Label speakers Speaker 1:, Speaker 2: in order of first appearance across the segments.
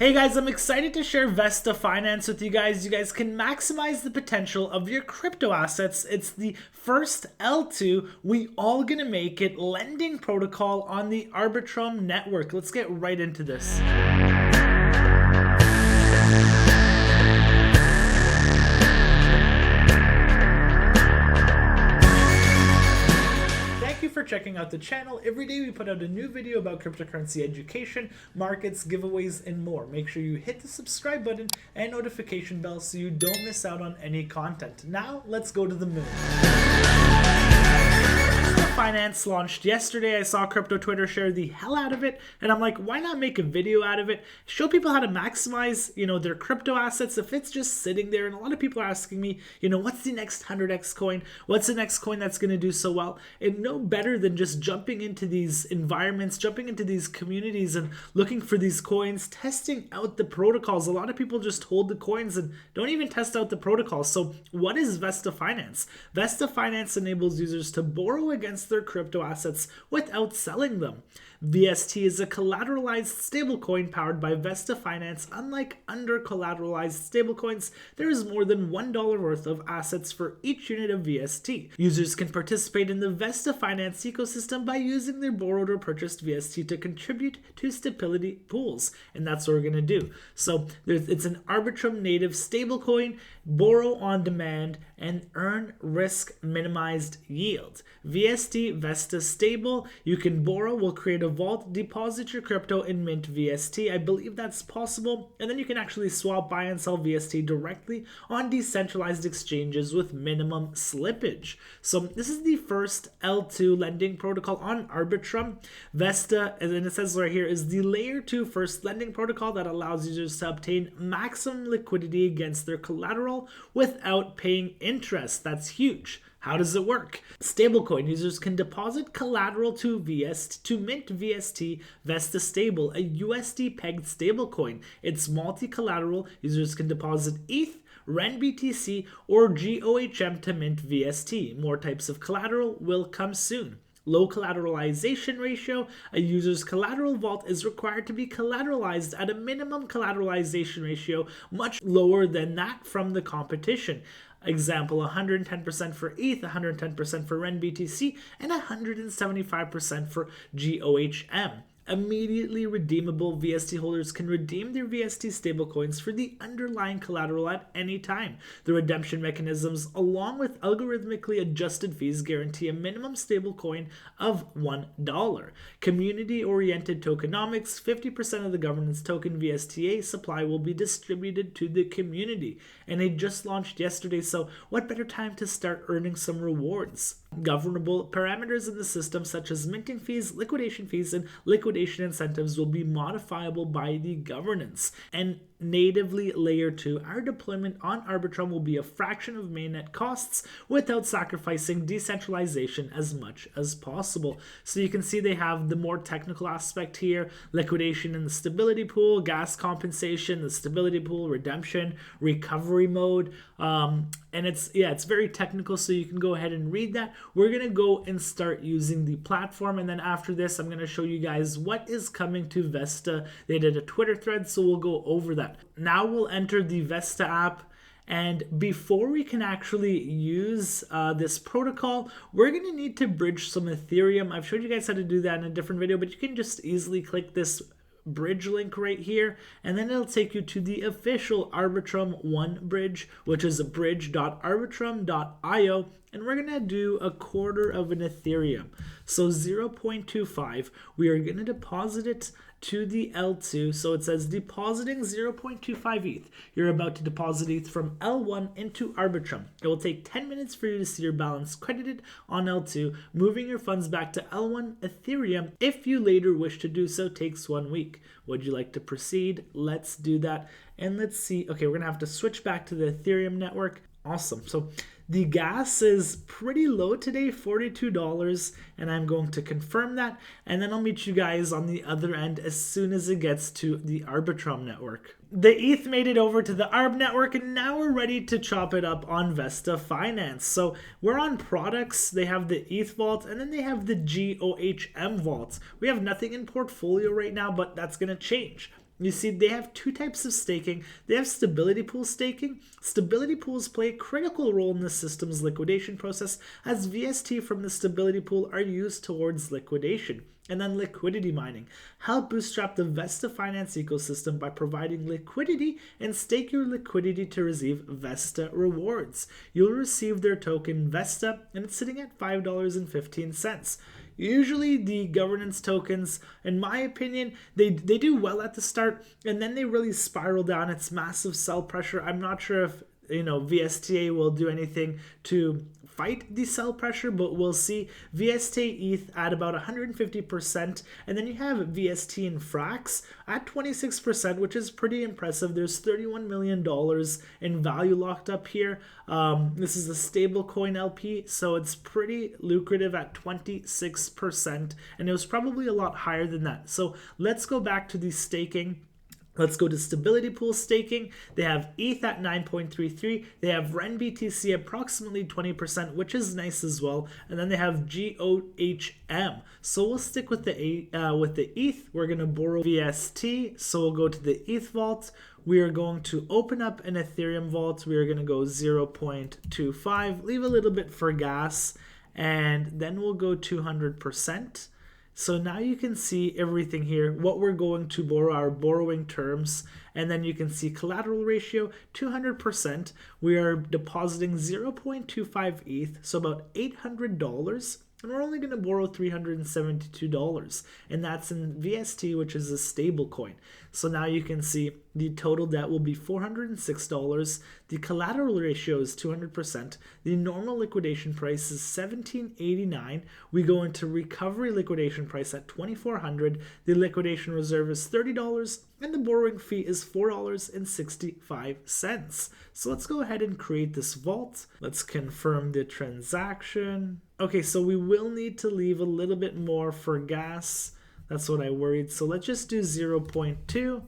Speaker 1: Hey guys, I'm excited to share Vesta Finance with you guys. You guys can maximize the potential of your crypto assets. It's the first L2, we all gonna make it, lending protocol on the Arbitrum network. Let's get right into this. For checking out the channel. Every day we put out a new video about cryptocurrency education, markets, giveaways, and more. Make sure you hit the subscribe button and notification bell so you don't miss out on any content. Now let's go to the moon. Finance launched yesterday. I saw crypto Twitter share the hell out of it, and I'm like, why not make a video out of it, show people how to maximize their crypto assets if it's just sitting there. And a lot of people are asking me, what's the next 100x coin, what's the next coin that's going to do so well? And no better than just jumping into these environments, jumping into these communities and looking for these coins, testing out the protocols. A lot of people just hold the coins and don't even test out the protocols. So what is Vesta Finance? Vesta Finance enables users to borrow against their crypto assets without selling them. VST is a collateralized stablecoin powered by Vesta Finance. Unlike under-collateralized stablecoins, there is more than $1 worth of assets for each unit of VST. Users can participate in the Vesta Finance ecosystem by using their borrowed or purchased VST to contribute to stability pools, and that's what we're going to do. So it's an Arbitrum native stablecoin, borrow on demand, and earn risk minimized yield. VST Vesta stable, you can borrow, will create a vault, deposit your crypto and mint VST. I believe that's possible, and then you can actually swap, buy and sell VST directly on decentralized exchanges with minimum slippage. So this is the first L2 lending protocol on Arbitrum. Vesta, and it says right here, is the layer 2 first lending protocol that allows users to obtain maximum liquidity against their collateral without paying interest. That's huge. How does it work? Stablecoin users can deposit collateral to mint VST Vesta Stable, a USD pegged stablecoin. It's multi-collateral. Users can deposit ETH, RENBTC, or GOHM to mint VST. More types of collateral will come soon. Low collateralization ratio. A user's collateral vault is required to be collateralized at a minimum collateralization ratio much lower than that from the competition. Example, 110% for ETH, 110% for RENBTC, and 175% for GOHM. Immediately redeemable. VST holders can redeem their VST stablecoins for the underlying collateral at any time. The redemption mechanisms, along with algorithmically adjusted fees, guarantee a minimum stablecoin of $1. Community-oriented tokenomics, 50% of the governance token VSTA supply will be distributed to the community. And they just launched yesterday, so what better time to start earning some rewards? Governable parameters in the system, such as minting fees, liquidation fees, and liquidation incentives, will be modifiable by the governance. And natively layer 2, our deployment on Arbitrum will be a fraction of mainnet costs without sacrificing decentralization as much as possible. So you can see they have the more technical aspect here: liquidation in the stability pool, gas compensation, the stability pool, redemption, recovery mode, and it's very technical, so you can go ahead and read that. We're gonna go and start using the platform, and then after this I'm gonna show you guys what is coming to Vesta. They did a Twitter thread, so we'll go over that. Now we'll enter the Vesta app, and before we can actually use this protocol, we're going to need to bridge some Ethereum. I've showed you guys how to do that in a different video, but you can just easily click this bridge link right here, and then it'll take you to the official Arbitrum 1 bridge, which is bridge.arbitrum.io, and we're gonna do a quarter of an Ethereum, so 0.25. We are gonna deposit it to the L2, so it says depositing 0.25 ETH. You're about to deposit ETH from L1 into Arbitrum. It will take 10 minutes for you to see your balance credited on L2. Moving your funds back to L1 Ethereum, if you later wish to do so, takes 1 week. Would you like to proceed? Let's do that, and let's see. Okay, we're gonna have to switch back to the Ethereum network. Awesome. So the gas is pretty low today, $42, and I'm going to confirm that, and then I'll meet you guys on the other end as soon as it gets to the Arbitrum network. The ETH made it over to the ARB network, and now we're ready to chop it up on Vesta Finance. So we're on products. They have the ETH vault, and then they have the GOHM vault. We have nothing in portfolio right now, but that's going to change. you see they have two types of staking. They have stability pool staking. Stability pools play a critical role in the system's liquidation process, as VST from the stability pool are used towards liquidation. And then liquidity mining. Help bootstrap the Vesta Finance ecosystem by providing liquidity and stake your liquidity to receive Vesta rewards. You'll receive their token Vesta, and it's sitting at $5.15. Usually the governance tokens, in my opinion, they do well at the start, and then they really spiral down. It's massive sell pressure. I'm not sure if VSTA will do anything to fight the sell pressure, but we'll see. VSTA ETH at about 150%, and then you have VST and Frax at 26%, which is pretty impressive. There's $31 million in value locked up here. This is a stable coin LP, so it's pretty lucrative at 26%, and it was probably a lot higher than that. So let's go back to the staking. Let's go to stability pool staking. They have ETH at 9.33. They have RENBTC approximately 20%, which is nice as well. And then they have GOHM. So we'll stick with the ETH. We're gonna borrow VST. So we'll go to the ETH vault. We are going to open up an Ethereum vault. We are gonna go 0.25. Leave a little bit for gas, and then we'll go 200%. So now you can see everything here, what we're going to borrow, our borrowing terms, and then you can see collateral ratio, 200%. We are depositing 0.25 ETH, so about $800, and we're only going to borrow $372, and that's in VST, which is a stable coin. So now you can see the total debt will be $406. The collateral ratio is 200%. The normal liquidation price is $17.89. We go into recovery liquidation price at $2,400. The liquidation reserve is $30, and the borrowing fee is $4.65. So let's go ahead and create this vault. Let's confirm the transaction. Okay, so we will need to leave a little bit more for gas. That's what I worried. So let's just do 0.2,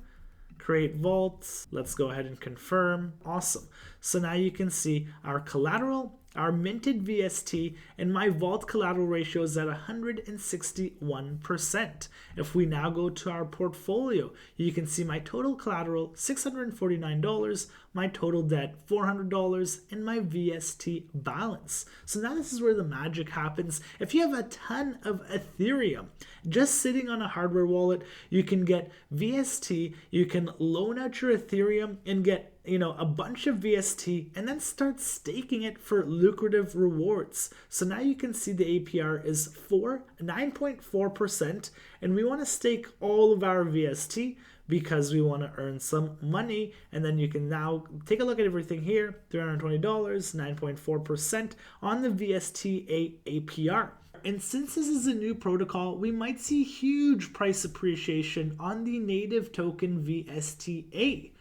Speaker 1: create vaults. Let's go ahead and confirm. Awesome. So now you can see our collateral, our minted VST, and my vault collateral ratio is at 161%. If we now go to our portfolio, you can see my total collateral, $649, my total debt, $400, and my VST balance. So now this is where the magic happens. If you have a ton of Ethereum just sitting on a hardware wallet, you can get VST, you can loan out your Ethereum and get a bunch of VST, and then start staking it for lucrative rewards. So now you can see the APR is 9.4%, and we want to stake all of our VST because we want to earn some money. And then you can now take a look at everything here, $320, 9.4% on the VSTA APR. And since this is a new protocol, we might see huge price appreciation on the native token VSTA.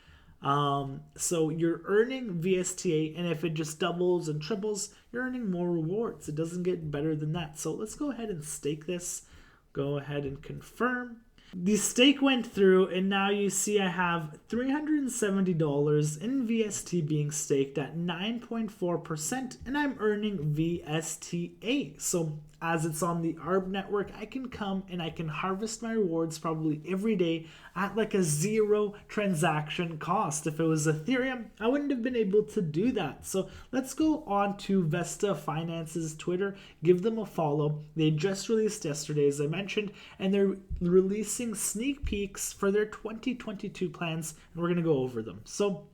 Speaker 1: So you're earning VSTA, and if it just doubles and triples, you're earning more rewards. It doesn't get better than that. So let's go ahead and stake this. Go ahead and confirm. The stake went through, and now you see I have $370 in VST being staked at 9.4%, and I'm earning VSTA. So as it's on the ARB network, I can come and I can harvest my rewards probably every day at like a 0 transaction cost. If it was Ethereum, I wouldn't have been able to do that. So let's go on to Vesta Finance's Twitter, give them a follow. They just released yesterday, as I mentioned, and they're releasing sneak peeks for their 2022 plans, and we're going to go over them. So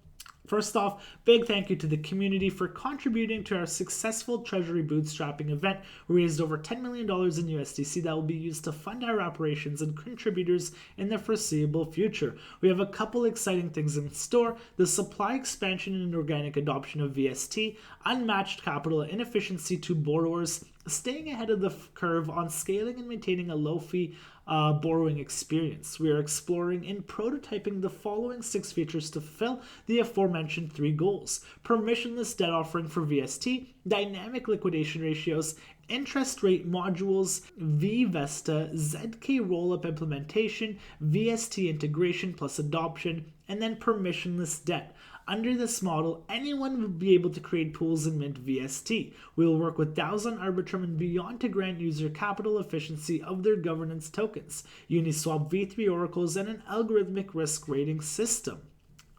Speaker 1: first off, big thank you to the community for contributing to our successful treasury bootstrapping event. We raised over $10 million in USDC that will be used to fund our operations and contributors in the foreseeable future. We have a couple exciting things in store: the supply expansion and organic adoption of VST, unmatched capital and efficiency to borrowers, staying ahead of the curve on scaling and maintaining a low-fee borrowing experience. We are exploring and prototyping the following 6 features to fulfill the aforementioned 3 goals: permissionless debt offering for VST, dynamic liquidation ratios, interest rate modules, VVesta, ZK rollup implementation, VST integration plus adoption, and then permissionless debt. Under this model, anyone would be able to create pools and mint VST. We will work with DAOs on Arbitrum and beyond to grant user capital efficiency of their governance tokens, Uniswap v3 oracles, and an algorithmic risk rating system.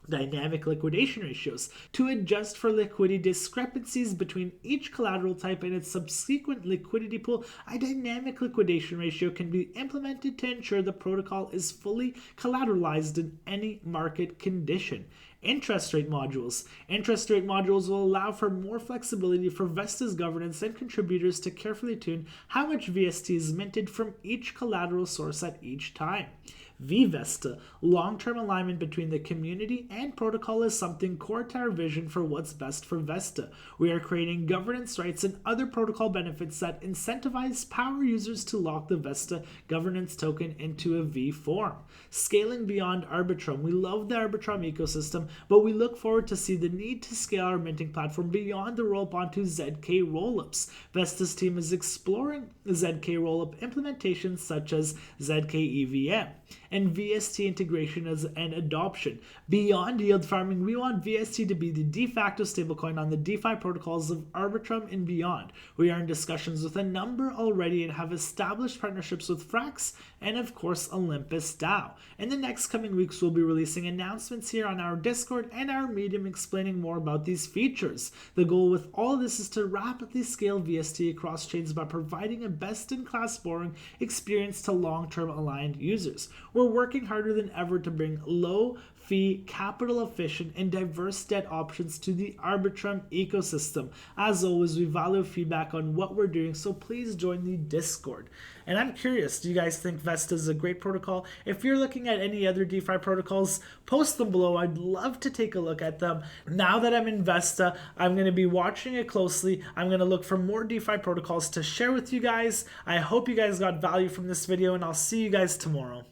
Speaker 1: Dynamic liquidation ratios to adjust for liquidity discrepancies between each collateral type and its subsequent liquidity pool. A dynamic liquidation ratio can be implemented to ensure the protocol is fully collateralized in any market condition. Interest rate modules. Interest rate modules will allow for more flexibility for Vesta's governance and contributors to carefully tune how much VST is minted from each collateral source at each time. Vesta, long-term alignment between the community and protocol is something core to our vision for what's best for Vesta. We are creating governance rights and other protocol benefits that incentivize power users to lock the Vesta governance token into a V form. Scaling beyond Arbitrum. We love the Arbitrum ecosystem, but we look forward to see the need to scale our minting platform beyond the roll-up onto ZK rollups. Vesta's team is exploring ZK rollup implementations such as ZK EVM and VST integration and adoption. Beyond yield farming, we want VST to be the de facto stablecoin on the DeFi protocols of Arbitrum and beyond. We are in discussions with a number already and have established partnerships with Frax and of course Olympus DAO. In the next coming weeks, we'll be releasing announcements here on our Discord and our Medium explaining more about these features. The goal with all of this is to rapidly scale VST across chains by providing a best-in-class borrowing experience to long-term aligned users. We're working harder than ever to bring low-fee, capital-efficient, and diverse debt options to the Arbitrum ecosystem. As always, we value feedback on what we're doing, so please join the Discord. And I'm curious, do you guys think Vesta is a great protocol? If you're looking at any other DeFi protocols, post them below. I'd love to take a look at them. Now that I'm in Vesta, I'm going to be watching it closely. I'm going to look for more DeFi protocols to share with you guys. I hope you guys got value from this video, and I'll see you guys tomorrow.